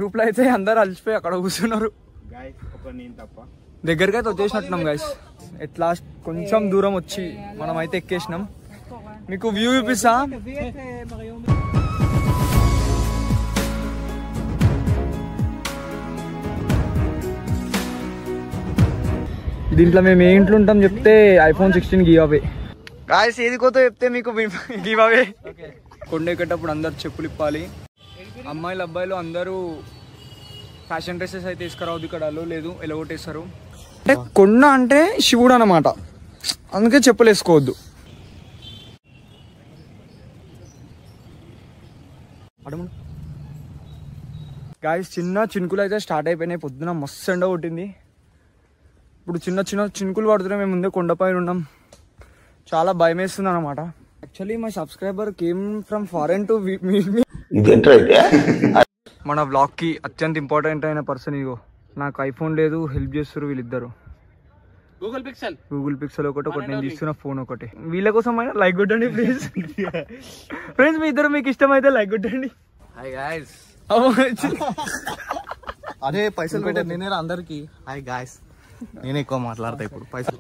Group లో అయితే అందరు అలసిపోయి అక్కడ కూర్చున్నారు. దగ్గరకి అయితే వచ్చేసినట్టున్నాం గైస్. ఎట్ లాస్ట్ కొంచెం దూరం వచ్చి మనం అయితే ఎక్కేసినాం. మీకు వ్యూ చూపిస్తా. దీంట్లో మేము ఏ ఇంట్లో ఉంటాం చెప్తే iPhone 16 గివ్ అవే గాయస్. ఏది కోతో చెప్తే మీకు గివ్ అవే. కొండ ఎక్కేటప్పుడు అందరు చెప్పులు ఇప్పాలి. అమ్మాయిలు అబ్బాయిలు అందరూ ఫ్యాషన్ డ్రెస్సెస్ అయితే తీసుకురావద్దు, ఇక్కడ అలో లేదు, ఎలగొట్టేస్తారు. అంటే కొండ అంటే శివుడు అన్నమాట, అందుకే చెప్పులు వేసుకోవద్దు. గాయస్ చిన్న చినుకులు అయితే స్టార్ట్ అయిపోయినాయి. పొద్దున మస్తు ఎండ కొట్టింది. ఇప్పుడు చిన్న చిన్న చినుకులు పడుతున్నాయి. మేము ముందే కొండపైన ఉన్నాం. చాలా భయం వేస్తుంది అనమాట. Actually my subscriber came from foreign to meet me. మన వ్లాగ్ కి అత్యంత ఇంపార్టెంట్ అయిన పర్సన్ ఇగో. నాకు ఐఫోన్ లేదు, హెల్ప్ చేస్తారు వీళ్ళిద్దరు. గూగుల్ పిక్సెల్ ఒకటి నేను తీస్తున్న ఫోన్ ఒకటి. వీళ్ళ కోసం అయినా లైక్ కొట్టండి ప్లీజ్. ఫ్రెండ్స్ మీ ఇద్దరు మీకు ఇష్టం అయితే లైక్ కొట్టండి. Hi guys. అదే పైసలు పెట్టారు నేనే అందరికి. Hi guys. నేను ఎక్కువ మాట్లాడతా ఇప్పుడు. పైసలు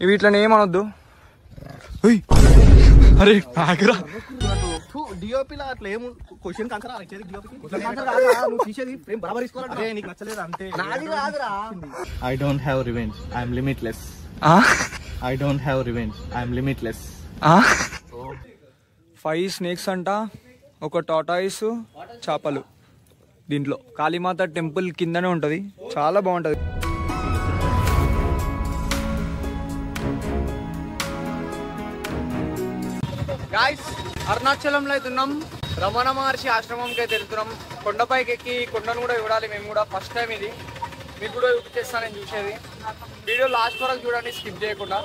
ఇవి ఇట్లా ఏమనొద్దు. అరే ఆగరా. డిఓపిలో అట్లా ఏం క్వశ్చన్ ఆన్సర్ నీకు నచ్చలేదు అంతే. I don't have revenge, I'm limitless. I don't have revenge, I'm limitless. 5 snakes అంట, ఒక టాటాయిస్, చేపలు. దీంట్లో కాళీమాత టెంపుల్ కిందనే ఉంటది, చాలా బాగుంటది. గాయ్స్ అరుణాచలంలో అయితే ఉన్నాం. రమణ మహర్షి ఆశ్రమంకి అయితే వెళ్తున్నాం. కొండపైకి ఎక్కి కొండను కూడా చూడాలి మేము కూడా. ఫస్ట్ టైం ఇది, మీకు కూడా చూపించేస్తాను నేను చూసేది. వీడియో లాస్ట్ వరకు చూడండి, స్కిప్ చేయకుండా.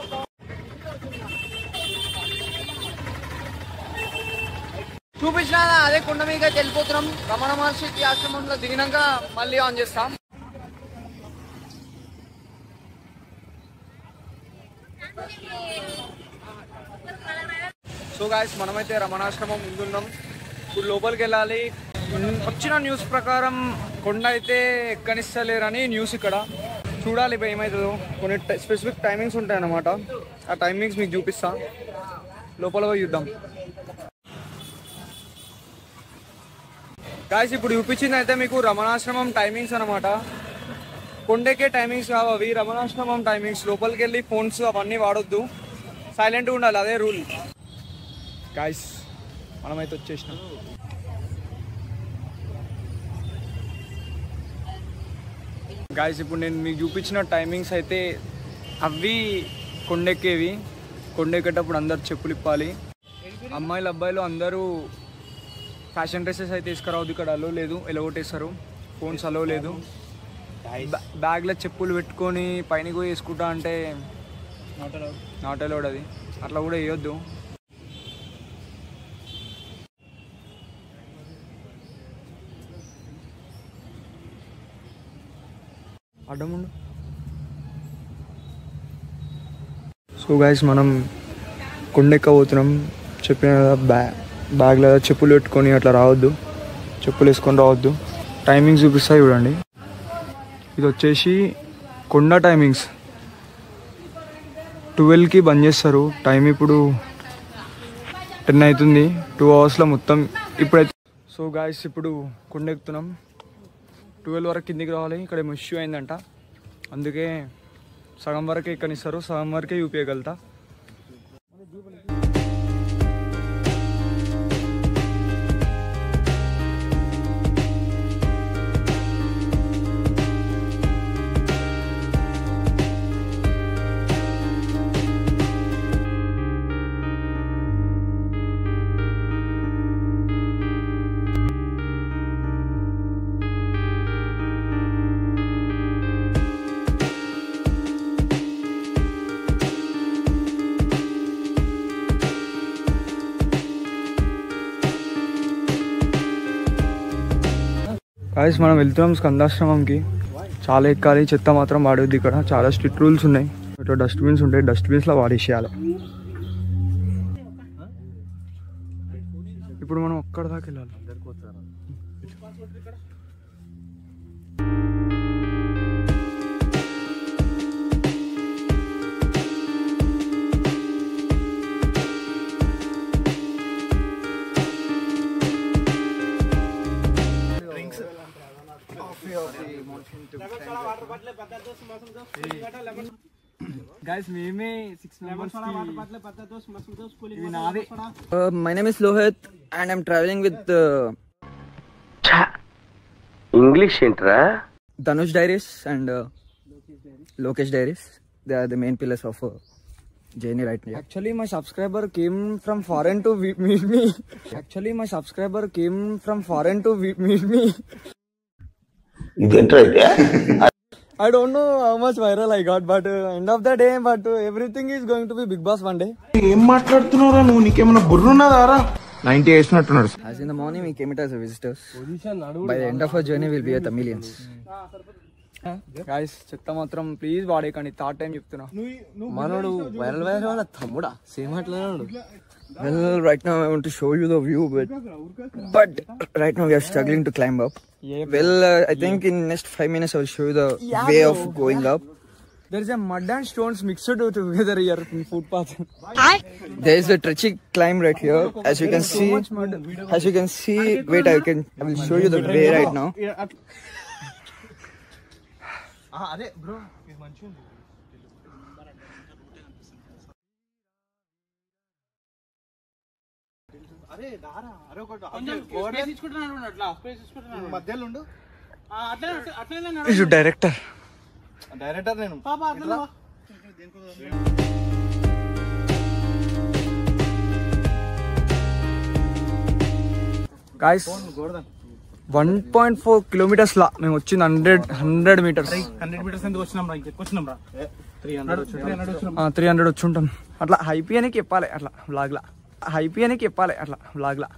చూపించిన అదే కొండ మీద వెళ్ళిపోతున్నాం. రమణ మహర్షి ఆశ్రమంలో దిగినాక మళ్ళీ ఆన్ చేస్తాం. సో గాయస్ మనమైతే రమణాశ్రమం ముందున్నాం. ఇప్పుడు లోపలికి వెళ్ళాలి. వచ్చిన న్యూస్ ప్రకారం కొండ అయితే ఎక్కనిస్తలేరని న్యూస్. ఇక్కడ చూడాలి ఇప్పుడు ఏమవుతుందో. కొన్ని స్పెసిఫిక్ టైమింగ్స్ ఉంటాయన్నమాట. ఆ టైమింగ్స్ మీకు చూపిస్తా. లోపల పోయి చూద్దాం. గాయస్ ఇప్పుడు చూపించింది అయితే మీకు రమణాశ్రమం టైమింగ్స్ అనమాట. కొండకే టైమింగ్స్ కావు అవి, రమణాశ్రమం టైమింగ్స్. లోపలికి వెళ్ళి ఫోన్స్ అవన్నీ వాడొద్దు, సైలెంట్గా ఉండాలి, అదే రూల్. గాయస్ మనమైతే వచ్చేసినాం. గాయస్ ఇప్పుడు నేను మీకు చూపించిన టైమింగ్స్ అయితే అవి కొండెక్కేవి. కొండెక్కేటప్పుడు అందరు చెప్పులు ఇప్పాలి. అమ్మాయిలు అబ్బాయిలు అందరూ ఫ్యాషన్ డ్రెస్సెస్ అయితే తీసుకురావద్దు, ఇక్కడ అలో లేదు, ఎలగొట్టేస్తారు. ఫోన్స్ అలో లేదు. బ్యాగ్లో చెప్పులు పెట్టుకొని పైన పోయి వేసుకుంటా అంటే నాట్ అలౌడ్. అది అట్లా కూడా వేయొద్దు. అడ్డముండు. సో గాయస్ మనం కొండెక్కబోతున్నాం. చెప్పిన బ్యాగ్లో చెప్పులు పెట్టుకొని అట్లా రావద్దు, చెప్పులు వేసుకొని రావద్దు. టైమింగ్స్ చూపిస్తాయి చూడండి. ఇది వచ్చేసి కొండ టైమింగ్స్. 12కి బంద్ చేస్తారు. టైం ఇప్పుడు 10 అవుతుంది. 2 అవర్స్లో మొత్తం ఇప్పుడైతే. సో గాయస్ ఇప్పుడు కొండ ఎక్కుతున్నాం. 12 వరకు కిందికి రావాలి. ఇక్కడ ఏమో ఇష్యూ అయిందంట, అందుకే సగం వరకే ఎక్కనిస్తారు, సగం వరకే యూపీయగలుగుతా. గాయస్ మనం వెళ్తున్నాం స్కందాశ్రమంకి. చాలా ఎక్కాలి. చెత్త మాత్రం వాడవద్దు. ఇక్కడ చాలా స్ట్రిక్ట్ రూల్స్ ఉన్నాయి. ఇట్లా డస్ట్బిన్స్ ఉంటాయి, డస్ట్బిన్స్లో వాడేసేయాలి. ఇప్పుడు మనం ఒక్కడ దాకా వెళ్ళాలి. Guys, మేమే 6 members My name is Lohit and I'm traveling with English intra Dhanush Diaries and Lokesh Diaries. They are the main pillars of journey right now. Actually, my subscriber came from foreign to meet me. Actually, my subscriber came from foreign to meet me. I don't know how much viral I got, but end of the day, but everything is going to be Big Boss one day. ఏం మాట్లాడుతున్నారా నువ్వు? నీకేమన్నా బుర్రున్నదారా? 90 వేసినట్టున్నాడు. As in the morning we came it as a visitors. By the end of our journey we'll be at the millions. Guys, చెత్త మాత్రం please వాడేకండి. Third time చెప్తున్నా. మనోడు viral వాళ్ళ తమ్ముడా same అట్లాడు. Well, right now I want to show you the view, but right now we are struggling to climb up. Well, I think in next 5 minutes I will show you the way of going up. There is a mud and stones mixed together here in footpath. There is a treachy climb right here, as you can see. As you can see, wait, I will show you the way right now. అదే bro ఇది మంచిగా ఉంది. అరే దారా అరే ఒకటి మధ్యలో ఉండు. డైరెక్టర్ నేను Guys, 1.4 kilometers లా మేము వచ్చింది 100 meters. 100 మీటర్స్ ఎందుకు వచ్చినాం రా? ఇంకెక్కువ వచ్చినాం రా. 300 వచ్చి ఉంటాం. అట్లా హైపీ అని చెప్పాలి అట్లా వ్లాగ్ లా. హైపీ అని చెప్పాలి అట్లా వ్లాగ్ లా.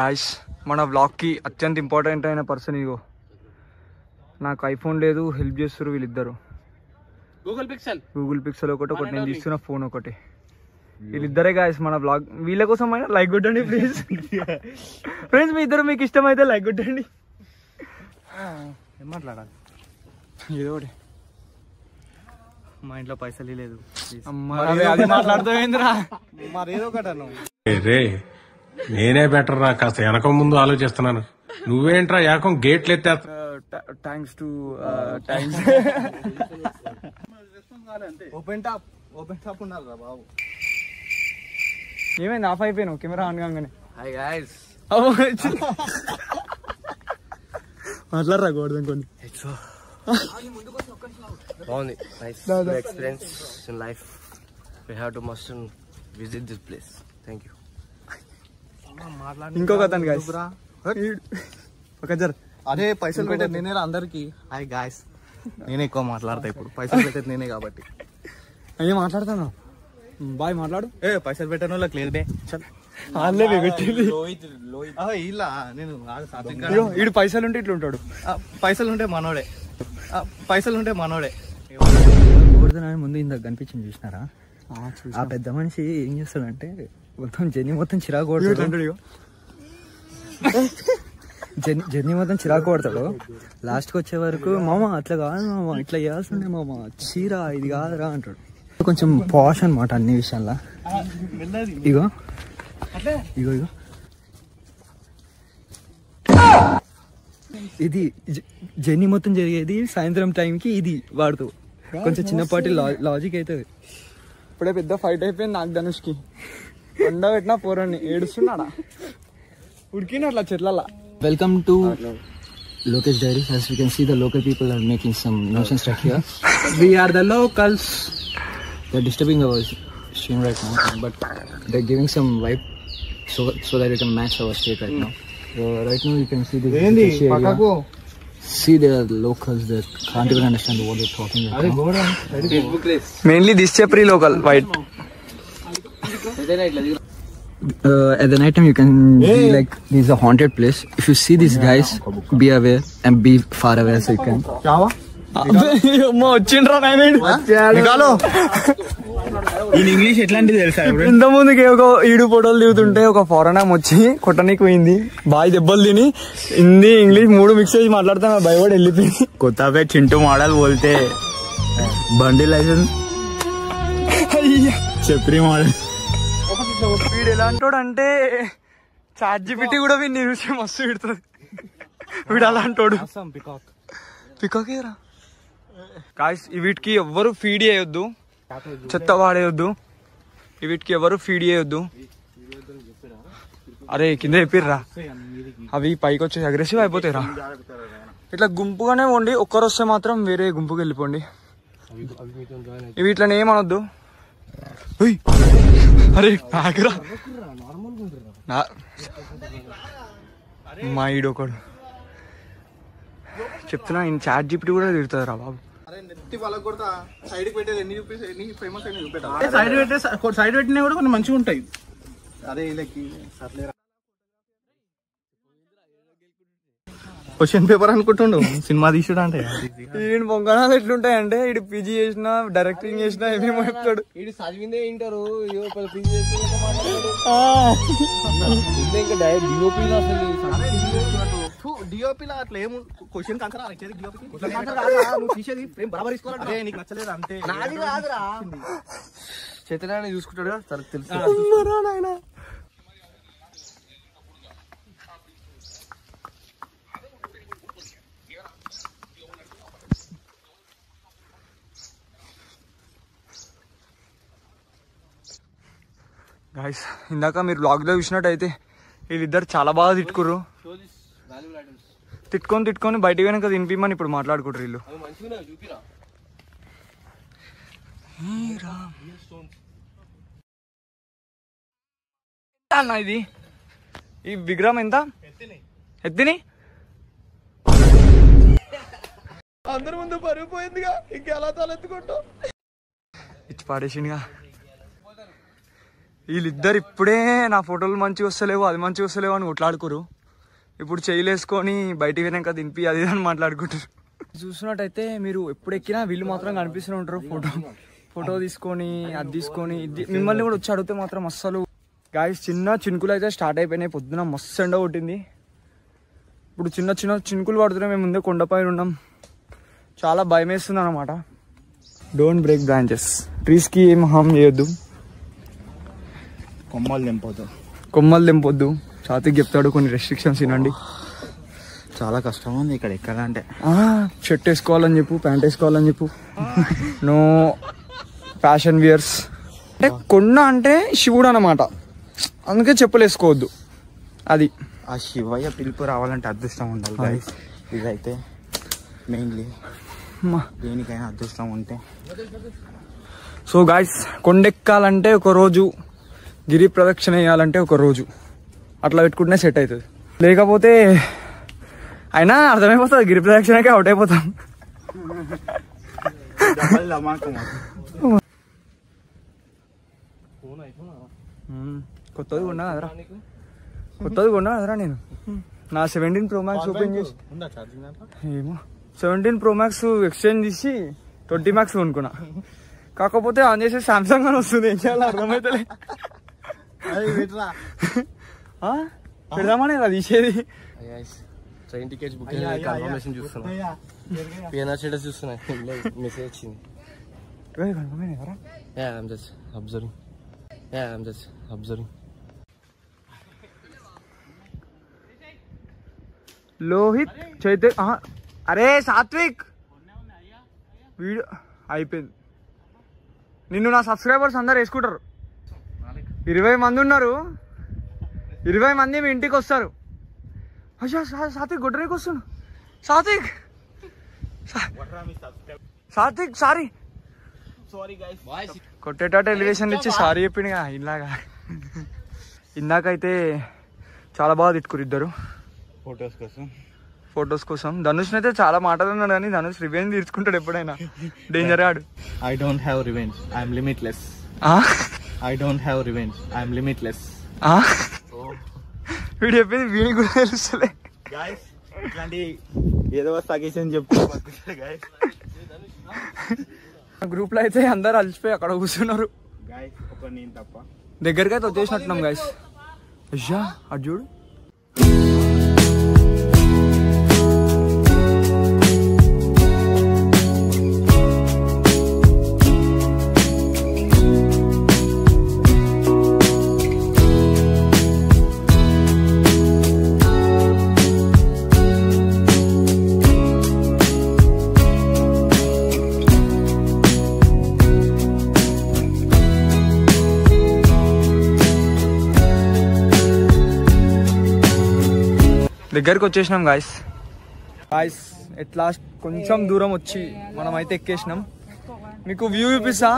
గాయ్స్, మన వ్లాగ్ కి అత్యంత ఇంపార్టెంట్ అయిన పర్సన్ ఇగో. నాకు ఐఫోన్ లేదు, హెల్ప్ చేస్తారు వీళ్ళిద్దరు. గూగుల్ పిక్సెల్ ఒకటి నేను తీస్తున్న ఫోన్ ఒకటి. వీళ్ళిద్దరే గాయస్ మన బ్లాగ్. వీళ్ళ కోసం అయినా లైక్ కొట్టండి ప్లీజ్. ఫ్రెండ్స్, మీ ఇద్దరు మీకు ఇష్టమైతే లైక్ కొట్టండి. ఏం మాట్లాడాలి? ఏదో ఒకటి. మా ఇంట్లో పైసలు లేదు. అది మాట్లాడుతావేంద్రా? మరి ఏదో ఒకటి అన్నావు. రే నేనే బెటర్ రా, కాస్త వెనక ముందు ఆలోచిస్తున్నాను. నువ్వేంట్రా ఏకం గేట్లు ఎత్తే. Thanks to thanks. Open top ఉండాలి రా బాబు. ఏమైంది? ఆఫ్ అయిపోయినావు కెమెరా ఆన్ కాగానే. Hi guys. మాట్లాడరా గోడదాం కొన్ని. Bonnie, nice experience in life. We have to must visit this place. Thank you. ఇంకొక అతను గాయస్. ఒక జర అదే పైసలు పెట్టేది నేనే అందరికి. హాయ్ గాయస్, నేనే ఎక్కువ మాట్లాడతా ఇప్పుడు. పైసలు పెట్టేది నేనే కాబట్టి. అయ్యే మాట్లాడతాను. బాయ్ మాట్లాడు. పైసలు పెట్టిన వాళ్ళకి లేదు బే. ఇలా నేను వీడు పైసలు ఉంటే ఇట్లా ఉంటాడు. పైసలు ఉంటే మనోడే. గోవర్ధన్ ముందు ఇందాక కనిపించింది చూసినారా? ఆ పెద్ద మనిషి ఏం చేస్తాడంటే మొత్తం జర్నీ మొత్తం చిరాకు కొడతాడు. జర్నీ మొత్తం చిరాకు కొడతాడు. లాస్ట్కి వచ్చే వరకు మామ అట్లా కాదు మామ, ఇట్లా చేస్తుండే మామ, చీరా ఇది కాదురా అంటాడు. కొంచెం పాష్ అనమాట అన్ని విషయాల్లో. ఇగో ఇగో ఇగో ఇది జర్నీ మొత్తం జరిగేది సాయంత్రం టైంకి. ఇది వాడుతూ కొంచెం చిన్నపాటి లాజిక్ అవుతుంది. ఇప్పుడే పెద్ద ఫైట్ అయిపోయింది నాకు ధనుష్కి. ఎండ పెట్టినా పోరాన్ని ఏడుస్తున్నాడా ఉడికిన అట్లా చెట్లలా. Welcome to Lokesh Diaries. As you can see, the local people are making some nuisance right here. We are the locals. They're disturbing our stream right now, but they're giving some vibe so that we can match our state right now. Right now you can see this area. See, there are locals that can't even understand what they're talking about. Mainly this chapri local white. At the night time you can be like, this is a haunted place. If you see these guys, be aware and be far away so you can. వచ్చిండ్రా English ఎట్లాంటిది తెలుసా? ఇంత ముందుకి ఒక ఈడు ఫోటోలు దిగుతుంటే ఒక foreign వచ్చి కొట్టనికి పోయింది. బాయ్ దెబ్బలు తిని హిందీ ఇంగ్లీష్ 3 మిక్స్ చేసి మాట్లాడుతా భయపడి వెళ్ళిపోయింది. కొత్త చింటూ మోడల్ బోల్తే బండి లైసెన్స్ చెప్పి వీడు ఎలా అంటాడు అంటే ChatGPT కూడా వీడిని చూసి మస్తు పెడుతుంది. వీడు అలా అంటాడు. పికాక్ ఏరా గాయ్స్. వీటికి ఎవ్వరు ఫీడ్ చేయొద్దు, చెత్త వాడేయొద్దు. వీటికి ఎవరు ఫీడ్ చేయొద్దు. అరే కింద చెప్పిర్రా, అవి పైకి వచ్చేసి అగ్రెసివ్ అయిపోతాయిరా. ఇట్లా గుంపుగానే ఉండి ఒక్కరు వస్తే మాత్రం వేరే గుంపుకి వెళ్ళిపోండి. వీటిని ఏమనొద్దు. అరే ఆగరా, మా ఈడొకడు చెప్తున్నా, ఈయన ChatGPT కూడా తిడుతుంది రా బాబు. సైడ్ పెట్టినా కూడా కొన్ని మంచిగా ఉంటాయి. అదే క్వశ్చన్ పేపర్ అనుకుంటుండు సినిమా తీసుడు అంటే. ఈయన పొంగనాలు ఎట్లుంటాయంటే ఇటు పీజీ చేసినా డైరెక్టింగ్ చేసినా ఏమేమో చెప్తాడు. ఇది చదివిందే వింటారు. డిఓపీలో అట్లా ఏము క్వశ్చన్ నీకు నచ్చలేదు అంతే. చైతన్యాన్ని చూసుకుంటాడు కదా తనకు తెలుసు. గాయ్స్ ఇందాక మీరు బ్లాగ్లో చూసినట్టయితే వీళ్ళిద్దరు చాలా బాగా తిట్టుకుర్రు. తిట్టుకొని బయటికి వెనక తినిపిమని ఇప్పుడు మాట్లాడుకుంటారు వీళ్ళు. అన్న ఇది ఈ విగ్రహం ఎంత ఎత్తిని అందరి ముందు పరిగిపోయిందిగా, ఇంకెలా తలెత్తుకుంటావు ఇచ్చి పాడేసిందిగా. వీళ్ళిద్దరు ఇప్పుడే నా ఫోటోలు మంచిగా వస్తలేవు, అది మంచిగా వస్తలేవు అని కొట్లాడుకోరు. ఇప్పుడు చేయలేసుకొని బయటికి వెనక దింపి అది అని మాట్లాడుకుంటారు. చూసినట్టయితే మీరు ఎప్పుడు ఎక్కినా వీళ్ళు మాత్రం కనిపిస్తూనే ఉంటారు. ఫోటో తీసుకొని అది తీసుకొని ఇది మిమ్మల్ని కూడా వచ్చి అడిగితే మాత్రం అస్సలు. గాయస్ చిన్న చినుకులు అయితే స్టార్ట్ అయిపోయినాయి. పొద్దున మస్తు ఎండ కొట్టింది. ఇప్పుడు చిన్న చినుకులు పడుతున్నాయి. మేము ముందే కొండపైన ఉన్నాం. చాలా భయం వేస్తుంది అన్నమాట. Don't break branches. ట్రీస్కి ఏం హామ్ చేయొద్దు. కొమ్మలు తెంపొద్దు. సాతికి చెప్తాడు కొన్ని రెస్ట్రిక్షన్స్ వినండి. చాలా కష్టం ఉంది ఇక్కడ ఎక్కాలంటే. షర్ట్ వేసుకోవాలని చెప్పు, ప్యాంట్ వేసుకోవాలని చెప్పు. No fashion wears. అంటే కొండ అంటే శివుడు అన్నమాట, అందుకే చెప్పులు వేసుకోవద్దు. అది ఆ శివయ్య పిలుపు రావాలంటే అదృష్టం ఉండాలి గైస్. ఇదైతే మెయిన్లీ దేనికైనా అదృష్టం ఉంటే. సో గాయస్ కొండెక్కాలంటే ఒక రోజు, గిరి ప్రదక్షిణ వేయాలంటే ఒక రోజు, అట్లా పెట్టుకుంటే సెట్ అవుతుంది. లేకపోతే అయినా అర్థమైపోతుంది గిరి ప్రదక్షిణకే అవుట్ అయిపోతాం. కొత్తది కొన్నా కదరా నేను. నా 17 Pro Max ఓపెన్ చేసి ఏమో 17 Pro Max ఎక్స్చేంజ్ చేసి 20 Max కొనుక్కున్నా. కాకపోతే ఆన్ చేసే సామ్సంగ్ అని వస్తుంది. ఏం చేయాలో అర్థమైతలే. పెడదామని అది తీసేది. ట్రైన్ టికెట్స్ బుక్ కన్ఫర్మేషన్ చూస్తున్నా, పిఎన్ఆర్ స్టేటస్ చూస్తున్నా, మెసేజ్ వచ్చింది. I'm just observing. లోహిత్ చైతే అరే సాత్విక్ వీడియో అయిపోయింది. నిన్ను నా సబ్స్క్రైబర్స్ అందరు వేసుకుంటారు. 20 మంది ఉన్నారు. 20 మంది మీ ఇంటికి వస్తారు. అయ్యా సాత్విక్ గొడ్డరికి వస్తున్నాడు. సాత్విక్ సారీ కొట్టేటట్టు ఎలివేషన్ ఇచ్చి సారీ చెప్పిండుగా ఇలాగా. ఇందాకైతే చాలా బాగా తిట్టుకురు ఇద్దరు ఫొటోస్ కోసం. ధనుష్ అయితే చాలా మాటలు ఉన్నాడు కానీ ధనుష్ రివెంజ్ తీర్చుకుంటాడు ఎప్పుడైనా. డేంజర్ ఆడు. I don't have revenge. I'm limitless. వీడు చెప్పింది వీడికి కూడా తెలుస్తలే. ఇట్లాంటి ఏదో సజెషన్ చెప్తా. గ్రూప్ లో అయితే అందరు అలసిపోయి అక్కడ కూర్చున్నారు. దగ్గరికి అయితే వచ్చేసినట్టున్నాం గైస్. అయ్యా అటు చూడు. దగ్గరికి వచ్చేసినాం గాయస్. ఎట్ లాస్ట్ కొంచెం దూరం వచ్చి మనం అయితే ఎక్కేసినాం. మీకు వ్యూ చూపిస్తా.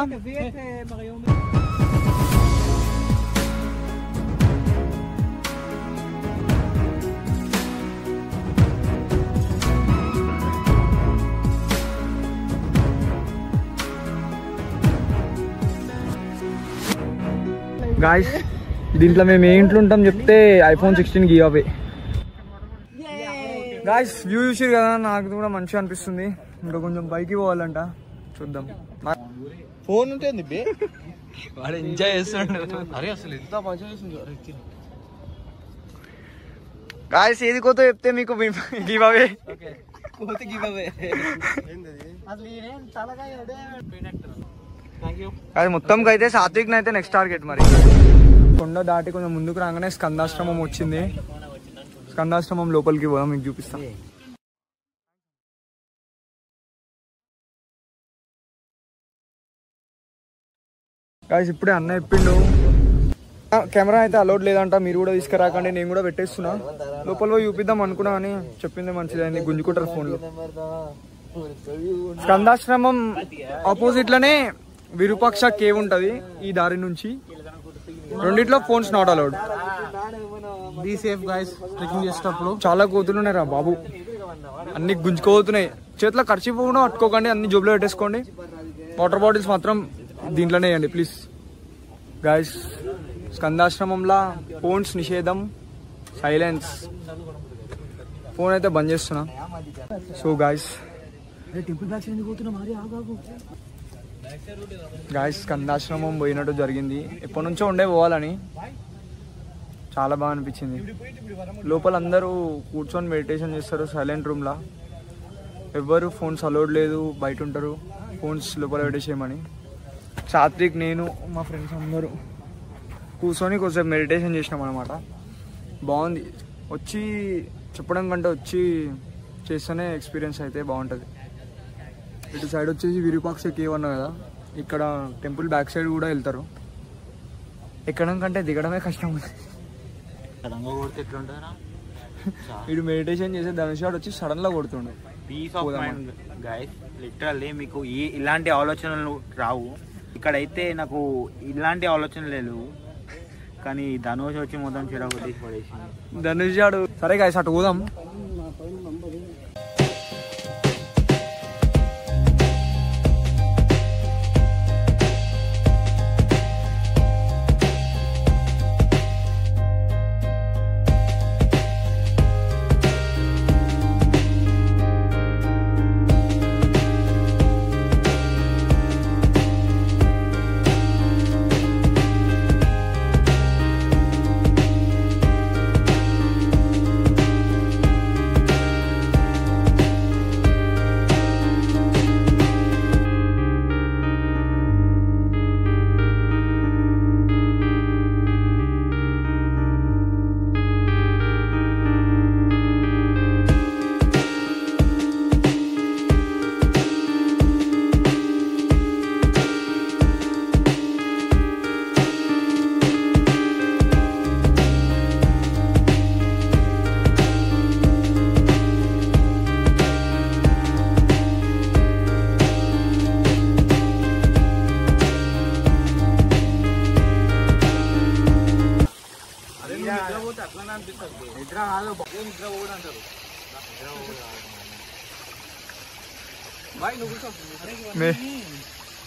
గాయస్ దీంట్లో మేము ఏ ఇంట్లో ఉంటాం చెప్తే iPhone 16 give away. Guys view చూసారు కదా, నాకు కూడా మంచిగా అనిపిస్తుంది. ఇంకా కొంచెం పైకి పోవాలంట, చూద్దాం. ఫోన్ ఉంటుంది బే, వాడు ఎంజాయ్ చేస్తుంటాడు. అరే అసలు ఎంత మజా చేస్తుంది. గాయస్ ఏది కోతో చెప్తే మీకు గివ్ అవే. అది మొత్తం అయితే సాత్విక్ అయితే నెక్స్ట్ టార్గెట్. మరి కొండ దాటి కొంచెం ముందుకు రాగానే స్కందాశ్రమం వచ్చింది. స్కందాశ్రమం లోపలికి పోదాం, మీకు చూపిస్తాం. గాయస్ ఇప్పుడే అన్న చెప్పిండు కెమెరా అయితే అలౌడ్ లేదంట, మీరు కూడా తీసుకురాకండి, నేను కూడా పెట్టేస్తున్నా. లోపల పోయి చూపిద్దాం అనుకున్నా అని చెప్పింది మంచిదైంది. గుంజుకుంటారు ఫోన్లు. స్కందాశ్రమం ఆపోజిట్ లోనే విరూపాక్ష కేవ్ ఉంటది. ఈ దారి నుంచి రెండిట్లో phones not allowed. Be safe guys, trekking చేసేటప్పుడు. చాలా కోతులు ఉన్నాయి రా బాబు, అన్ని గుంజుకోతున్నాయి. చేతిలో ఖర్చు కూడా పట్టుకోకండి, అన్ని జోబులో పెట్టేసుకోండి. వాటర్ బాటిల్స్ మాత్రం దీంట్లోనే వేయండి ప్లీజ్. గాయస్ స్కందాశ్రమంలో ఫోన్స్ నిషేధం, సైలెన్స్. ఫోన్ అయితే బంద్ చేస్తున్నా. సో గాయస్ స్కందాశ్రమం పోయినట్టు జరిగింది. ఎప్పటి నుంచో ఉండే పోవాలని, చాలా బాగా అనిపించింది. లోపల అందరూ కూర్చొని మెడిటేషన్ చేస్తారు సైలెంట్ రూమ్లో. ఎవ్వరు ఫోన్స్ అలౌడ్ లేదు, బయట ఉంటారు. ఫోన్స్ లోపల పెట్టేసేయమని. సాత్విక్, నేను, మా ఫ్రెండ్స్ అందరూ కూర్చొని కొంచెం మెడిటేషన్ చేసినాం అనమాట. బాగుంది. వచ్చి చెప్పడం కంటే వచ్చి చేస్తేనే ఎక్స్పీరియన్స్ అయితే బాగుంటుంది. ఇటు సైడ్ వచ్చేసి విరూపాక్ష కేవ్ అన్నా కదా, ఇక్కడ టెంపుల్ బ్యాక్ సైడ్ కూడా వెళ్తారు. ఎక్కడం కంటే దిగడమే కష్టం ఉంది. ఇటు మెడిటేషన్ చేసే ధనుషాడు వచ్చి సడన్ గా కొడుతుండే. Peace of mind guys, literally మీకు ఇలాంటి ఆలోచనలు రావు. ఇక్కడైతే నాకు ఇలాంటి ఆలోచనలు లేవు, కానీ ధనుష్ వచ్చి మొత్తం చెడగొట్టి పడేసింది. ధనుషాడు సరే గాయస్ అటు పోదాం.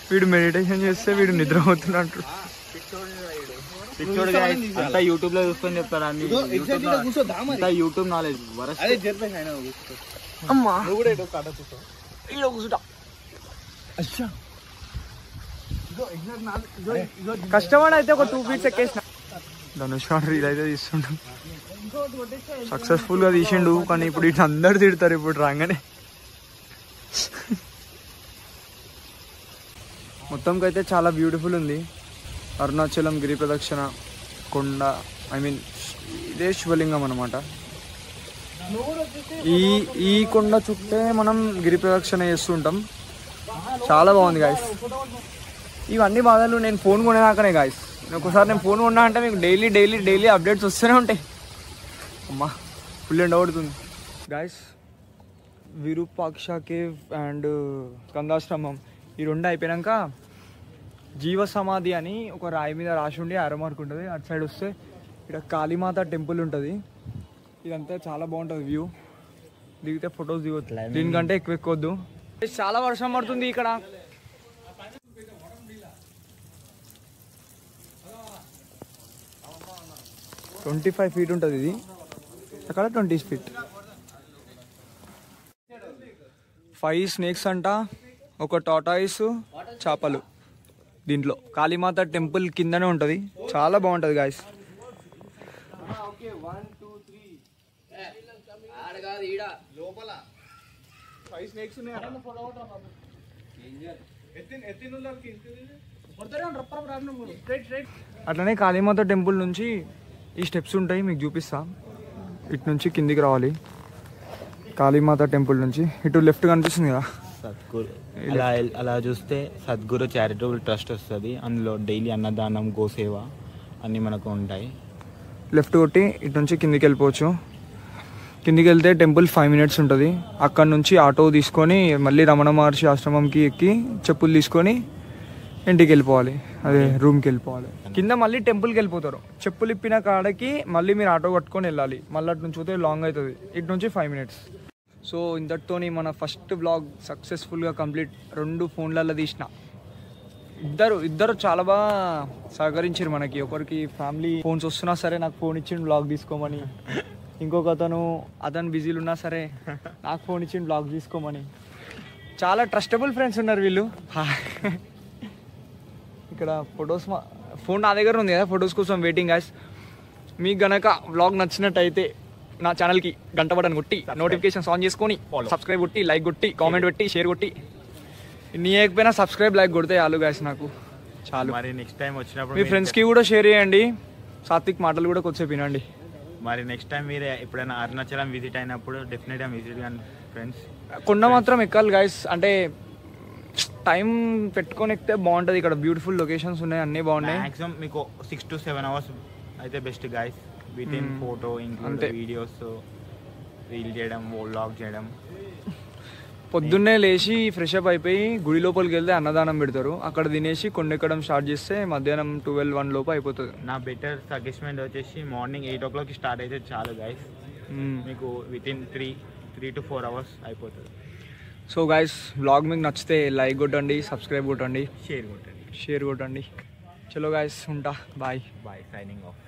వీడు మెడిటేషన్ చేస్తే వీడు నిద్రపోతున్నట్టు. అంతా యూట్యూబ్ లో చూసుకొని చెప్తారా, యూట్యూబ్ నాలెడ్జ్. అమ్మా కష్టపడి అయితే ఒక 2 feet ఎక్కేసిన. ధనుష్ రీల్ అయితే తీస్తుంటాం. సక్సెస్ఫుల్ గా తీసిండు, కానీ ఇప్పుడు ఇటు అందరు తిడతారు ఇప్పుడు రాగానే. మొత్తంకి అయితే చాలా బ్యూటిఫుల్ ఉంది. అరుణాచలం గిరి ప్రదక్షిణ కొండ, ఇదే శివలింగం అనమాట. ఈ కొండ చుట్టే మనం గిరి ప్రదక్షిణ చేస్తుంటాం. చాలా బాగుంది గాయస్. ఇవన్నీ బాధలు నేను ఫోన్ కొనేదాకానే గాయస్. ఒకసారి నేను ఫోన్ కొన్నా అంటే మీకు డైలీ అప్డేట్స్ వస్తూనే ఉంటాయి. అమ్మా ఫుల్ ఎండ పడుతుంది గాయస్. విరూపాక్ష కేవ్ అండ్ స్కందాశ్రమం ఈ రెండు అయిపోయాక జీవ సమాధి అని ఒక రాయి మీద రాసి ఉండి ఆరో మార్క్ ఉంటుంది. అటు సైడ్ వస్తే ఇక్కడ కాళీమాత టెంపుల్ ఉంటుంది. ఇదంతా చాలా బాగుంటుంది వ్యూ. దిగితే ఫొటోస్ దిగొచ్చు, దీనికంటే ఎక్కువ ఎక్కొద్దు. చాలా వర్షం పడుతుంది ఇక్కడ. 25 feet ఉంటుంది ఇది, అక్కడ 20 feet. 5 snakes అంట, ఒక టాటాయిస్, చేపలు. దీంట్లో కాళీమాత టెంపుల్ కిందనే ఉంటుంది. చాలా బాగుంటుంది గాయస్. అట్లనే కాళీమాత టెంపుల్ నుంచి ఈ స్టెప్స్ ఉంటాయి, మీకు చూపిస్తా. ఇటు నుంచి కిందికి రావాలి. కాళీమాత టెంపుల్ నుంచి ఇటు లెఫ్ట్ కనిపిస్తుంది కదా, సద్గురు అలా చూస్తే సద్గురు చారిటబుల్ ట్రస్ట్ వస్తుంది. అందులో డైలీ అన్నదానం, గోసేవ అన్నీ మనకు ఉంటాయి. లెఫ్ట్ కొట్టి ఇటు నుంచి కిందికి వెళ్ళిపోవచ్చు. కిందికి వెళ్తే టెంపుల్ 5 minutes ఉంటుంది. అక్కడ నుంచి ఆటో తీసుకొని మళ్ళీ రమణ మహర్షి ఆశ్రమంకి ఎక్కి చెప్పులు తీసుకొని ఇంటికి వెళ్ళిపోవాలి, అదే రూమ్కి వెళ్ళిపోవాలి. కింద మళ్ళీ టెంపుల్కి వెళ్ళిపోతారు. చెప్పులు ఇప్పిన కాడకి మళ్ళీ మీరు ఆటో కట్టుకొని వెళ్ళాలి. మళ్ళీ అటు నుంచి పోతే లాంగ్ అవుతుంది. ఇటు నుంచి 5 minutes. సో ఇంతటితోని మన ఫస్ట్ వ్లాగ్ సక్సెస్ఫుల్గా కంప్లీట్. 2 ఫోన్లలో తీసిన. ఇద్దరు చాలా బాగా సహకరించారు మనకి. ఒకరికి ఫ్యామిలీ ఫోన్స్ వస్తున్నా సరే నాకు ఫోన్ ఇచ్చిండు వ్లాగ్ తీసుకోమని. ఇంకొక అతను బిజీలు ఉన్నా సరే నాకు ఫోన్ ఇచ్చిండు వ్లాగ్ తీసుకోమని. చాలా ట్రస్టబుల్ ఫ్రెండ్స్ ఉన్నారు వీళ్ళు. ఇక్కడ ఫొటోస్ ఫోన్ నా దగ్గర ఉంది కదా, ఫొటోస్ కోసం వెయిటింగ్ గాయ్స్. మీకు గనక వ్లాగ్ నచ్చినట్టయితే నా ఛానల్కి గంట బటన్ కొట్టి నోటిఫికేషన్స్ ఆన్ చేసుకొని సబ్స్క్రైబ్ కొట్టి, లైక్ కొట్టి, కామెంట్ పెట్టి, షేర్ కొట్టి. నీ ఏకపోయినా సబ్స్క్రైబ్, లైక్ కొడితే చాలు గాయ్స్, నాకు చాలు. మరి నెక్స్ట్ టైం వచ్చినప్పుడు మీ ఫ్రెండ్స్కి కూడా షేర్ చేయండి. సాత్విక్ మాటలు కూడా కొంచెం వినండి. మరి నెక్స్ట్ టైం మీరు ఎప్పుడైనా అరుణాచలం విజిట్ అయినప్పుడు డెఫినెట్గా విజిట్ కానీ ఫ్రెండ్స్. కొండ మాత్రం ఎక్కాలి గాయస్. అంటే టైం పెట్టుకొని ఎక్కితే బాగుంటుంది. ఇక్కడ బ్యూటిఫుల్ లొకేషన్స్ ఉన్నాయి, అన్నీ బాగున్నాయి. మ్యాక్సిమం మీకు 6 to 7 hours అయితే best guys. With in photo, include videos, reel చేయడం, వ్లాగ్ చేయడం. పొద్దున్నే లేచి ఫ్రెష్ అప్ అయిపోయి గుడి లోపలికి వెళ్తే అన్నదానం పెడతారు. అక్కడ తినేసి కొండెక్కడం స్టార్ట్ చేస్తే మధ్యాహ్నం 12-1 లోపు అయిపోతుంది. నా బెటర్ సజెస్ట్మెంట్ వచ్చేసి మార్నింగ్ 8 o'clock స్టార్ట్ అయితే చాలు గైస్. మీకు విత్ ఇన్ 3 to 4 hours అయిపోతుంది. సో గైస్, వ్లాగ్ మీకు నచ్చితే లైక్ కొట్టండి, సబ్స్క్రైబ్ కొట్టండి, షేర్ కొట్టండి. చలో గైస్, ఉంటా. Bye signing of.